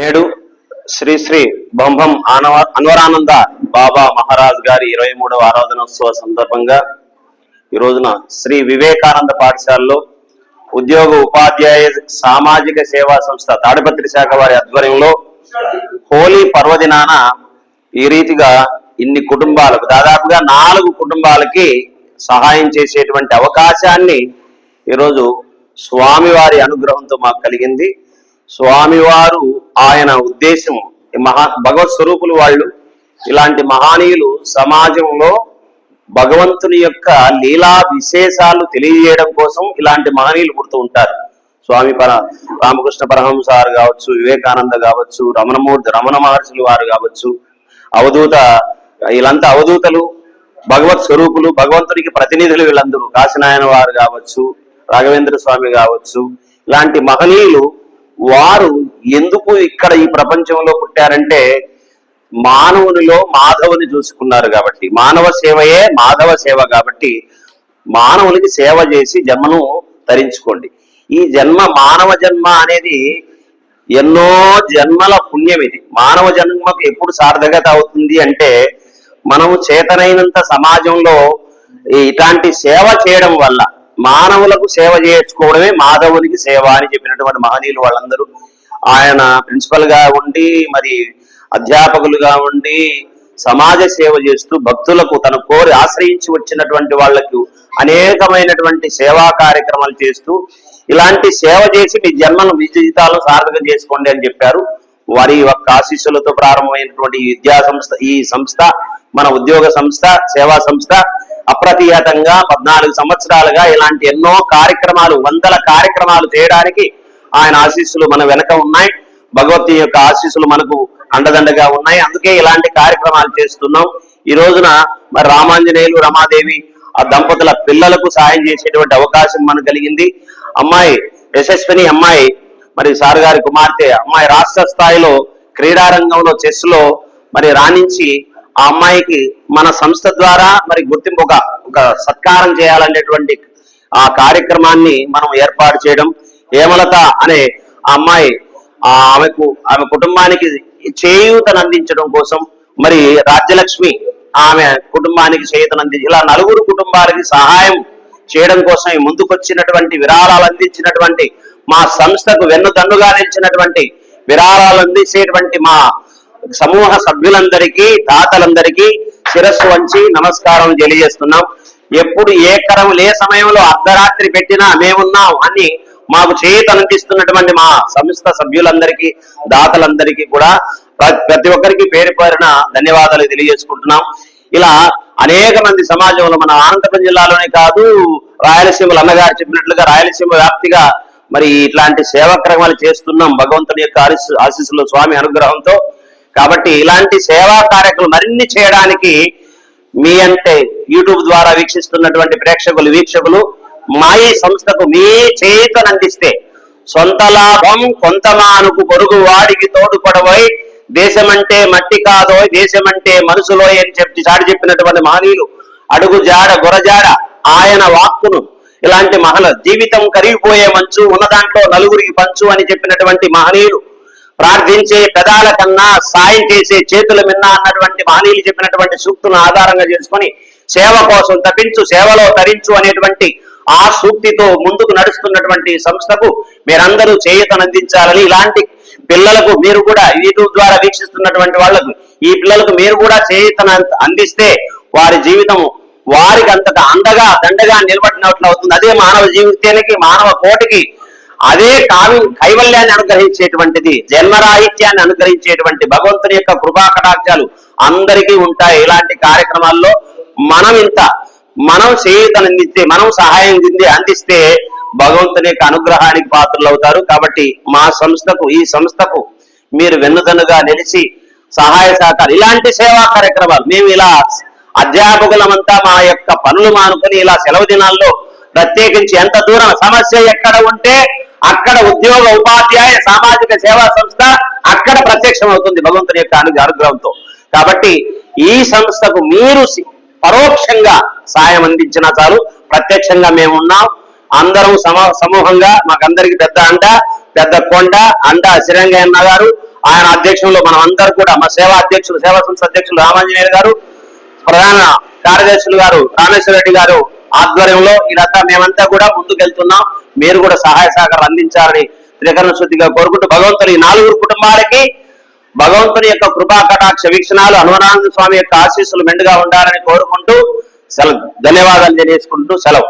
నేడు శ్రీ శ్రీ బంభం అన్వరానంద బాబా మహారాజ్ గారి 23వ ఆరాధనోత్సవ సందర్భంగా ఈ రోజున శ్రీ వివేకానంద పాఠశాలలో ఉద్యోగ ఉపాధ్యాయ సామాజిక సేవా సంస్థ తాడిపత్రి శాఖ వారి ఆధ్వర్యంలో హోలీ పర్వదినాన ఈ రీతిగా ఇన్ని కుటుంబాలకు దాదాపుగా 4 కుటుంబాలకి సహాయం చేసేటువంటి అవకాశాన్ని ఈరోజు స్వామివారి అనుగ్రహంతో మాకు కలిగింది. స్వామివారు ఆయన ఉద్దేశం భగవత్ స్వరూపులు వాళ్ళు ఇలాంటి మహనీయులు సమాజంలో భగవంతుని యొక్క లీలా విశేషాలు తెలియజేయడం కోసం ఇలాంటి మహనీయులు పుడుతూ ఉంటారు. స్వామి రామకృష్ణ పరమహంస గారు కావచ్చు, వివేకానంద కావచ్చు, రమణ మహర్షులు వారు కావచ్చు, అవధూత వీళ్ళంతా అవధూతలు, భగవత్ స్వరూపులు, భగవంతునికి ప్రతినిధులు వీళ్ళందరూ, కాశీనాయన వారు కావచ్చు, రాఘవేంద్ర స్వామి కావచ్చు, ఇలాంటి మహనీయులు వారు ఎందుకు ఇక్కడ ఈ ప్రపంచంలో పుట్టారంటే మానవునిలో మాధవుని చూసుకున్నారు కాబట్టి, మానవ సేవయే మాధవ సేవ కాబట్టి మానవునికి సేవ చేసి జన్మను ధరించుకోండి. ఈ జన్మ మానవ జన్మ అనేది ఎన్నో జన్మల పుణ్యం. ఇది మానవ జన్మకు ఎప్పుడు సార్థకత అవుతుంది అంటే మనము చేతనైనంత సమాజంలో ఇట్లాంటి సేవ చేయడం వల్ల, మానవులకు సేవ చేసుకోవడమే మాధవునికి సేవ అని చెప్పినటువంటి మహనీయులు వాళ్ళందరూ. ఆయన ప్రిన్సిపల్ గా ఉండి, మరి అధ్యాపకులుగా ఉండి సమాజ సేవ చేస్తూ భక్తులకు తన కోరి ఆశ్రయించి వచ్చినటువంటి వాళ్లకు అనేకమైనటువంటి సేవా కార్యక్రమాలు చేస్తూ ఇలాంటి సేవ చేసి మీ జన్మను మీ జీవితాలను సార్థకం చేసుకోండి అని చెప్పారు. వారి యొక్క ఆశీస్సులతో ప్రారంభమైనటువంటి విద్యా సంస్థ, ఈ సంస్థ మన ఉద్యోగ సంస్థ, సేవా సంస్థ అప్రతిహతంగా 14 సంవత్సరాలుగా ఇలాంటి ఎన్నో కార్యక్రమాలు, వందల కార్యక్రమాలు చేయడానికి ఆయన ఆశీస్సులు మన వెనక ఉన్నాయి. భగవతి యొక్క ఆశీస్సులు మనకు అండదండగా ఉన్నాయి. అందుకే ఇలాంటి కార్యక్రమాలు చేస్తున్నాం. ఈ రోజున మరి రామాంజనేయులు, రమాదేవి ఆ దంపతుల పిల్లలకు సాయం చేసేటువంటి అవకాశం మనకు కలిగింది. అమ్మాయి యశస్విని అమ్మాయి, మరి సార్ గారి కుమార్తె అమ్మాయి రాష్ట్ర స్థాయిలో క్రీడారంగంలో చెస్ లో మరి రాణించి ఆ అమ్మాయికి మన సంస్థ ద్వారా మరి గుర్తింపు ఒక సత్కారం చేయాలనేటువంటి ఆ కార్యక్రమాన్ని మనం ఏర్పాటు చేయడం. హేమలత అనే ఆ అమ్మాయి ఆమె కుటుంబానికి చేయూతను అందించడం కోసం, మరి రాజ్యలక్ష్మి ఆమె కుటుంబానికి చేయూతనందించి ఇలా 4 కుటుంబాలకి సహాయం చేయడం కోసం ముందుకొచ్చినటువంటి, విరాళాలు అందించినటువంటి, మా సంస్థకు వెన్నుదన్నుగా నిలిచినటువంటి, విరాళాలు అందించేటువంటి మా సమూహ సభ్యులందరికీ, దాతలందరికీ శిరస్సు వంచి నమస్కారం తెలియజేస్తున్నాం. ఎప్పుడు ఏ సమయంలో అర్ధరాత్రి పెట్టినా మేమున్నాం అని మాకు చేయూతనందిస్తున్నటువంటి మా సంస్థ సభ్యులందరికీ, దాతలందరికీ కూడా ప్రతి ఒక్కరికి పేరు పేరున ధన్యవాదాలు తెలియజేసుకుంటున్నాం. ఇలా అనేక మంది సమాజంలో మన అనంతపురం జిల్లాలోనే కాదు, రాయలసీమలు అన్నగారు చెప్పినట్లుగా రాయలసీమ వ్యాప్తిగా మరి ఇట్లాంటి సేవాక్రమాలు చేస్తున్నాం భగవంతుని యొక్క ఆశీస్సులు, స్వామి అనుగ్రహంతో. కాబట్టి ఇలాంటి సేవా కార్యక్రమాలు మరిన్ని చేయడానికి మీ అంటే యూట్యూబ్ ద్వారా వీక్షిస్తున్నటువంటి వీక్షకులు మా ఈ సంస్థకు మీ చేయూతనందిస్తే సొంత లాభం కొంతమానుకు పొరుగు వాడికి తోడుపడబోయి దేశమంటే మట్టి కాదో దేశమంటే మనసులో అని చాటి చెప్పినటువంటి మహనీయులు అడుగు జాడ గురజాడ ఆయన వాక్కును ఇలాంటి జీవితం కరిగిపోయే మంచు ఉన్న దాంట్లో నలుగురికి పంచు అని చెప్పినటువంటి మహనీయులు, ప్రార్థించే పెదాల కన్నా సాయం చేసే చేతుల మిన్న అన్నటువంటి మహనీయులు చెప్పినటువంటి సూక్తులను ఆధారంగా చేసుకొని సేవ కోసం తప్పించు, సేవలో తరించు అనేటువంటి ఆ సూక్తితో ముందుకు నడుస్తున్నటువంటి సంస్థకు మీరందరూ చేయూతనందించాలని, ఇలాంటి పిల్లలకు మీరు కూడా యూట్యూబ్ ద్వారా వీక్షిస్తున్నటువంటి వాళ్లకు ఈ పిల్లలకు మీరు కూడా చేయూతన అందిస్తే వారి జీవితం వారికి అంతగా అండగా దండగా నిలబడినట్లు అవుతుంది. అదే మానవ జీవితానికి, మానవ కోటికి అదే కైవల్యాన్ని అనుగ్రహించేటువంటిది, జన్మరాహిత్యాన్ని అనుగ్రహించేటువంటి భగవంతుని యొక్క కృపా కటాక్షాలు అందరికీ ఉంటాయి. ఇలాంటి కార్యక్రమాల్లో మనం చేయూతనందిస్తే, మనం సహాయం అందిస్తే భగవంతుని యొక్క అనుగ్రహానికి పాత్రలు అవుతారు. కాబట్టి మా సంస్థకు, ఈ సంస్థకు మీరు వెన్నుదన్నుగా నిలిచి సహాయ సహకారం, ఇలాంటి సేవా కార్యక్రమాలు మేము ఇలా అధ్యాపకులమంతా మా యొక్క పనులు మానుకొని ఇలా సెలవు దినాల్లో ప్రత్యేకించి ఎంత దూరం సమస్య ఎక్కడ ఉంటే అక్కడ ఉద్యోగ ఉపాధ్యాయ సామాజిక సేవా సంస్థ అక్కడ ప్రత్యక్షం అవుతుంది భగవంతుని యొక్క అనుగ్రహంతో. కాబట్టి ఈ సంస్థకు మీరు పరోక్షంగా సాయం అందించినా చాలు, ప్రత్యక్షంగా మేమున్నాం. అందరం సమూహంగా మాకందరికి పెద్ద కొండ శ్రీరంగయ్య గారు, ఆయన అధ్యక్షంలో మనం అందరూ కూడా మా సేవా సంస్థ అధ్యక్షులు రామాంజనేయులు గారు, ప్రధాన కార్యదర్శులు గారు రామేశ్వర రెడ్డి గారు ఆధ్వర్యంలో ఇదంతా మేమంతా కూడా ముందుకెళ్తున్నాం. మీరు కూడా సహాయ సహకారం అందించాలని త్రికరణ శుద్ధిగా కోరుకుంటూ భగవంతుని ఈ 4 కుటుంబాలకి భగవంతుని యొక్క కృపా కటాక్ష వీక్షణాలు హనుమానంద స్వామి యొక్క ఆశీస్సులు మెండుగా ఉండాలని కోరుకుంటూ ధన్యవాదాలు తెలియజేసుకుంటూ సెలవు.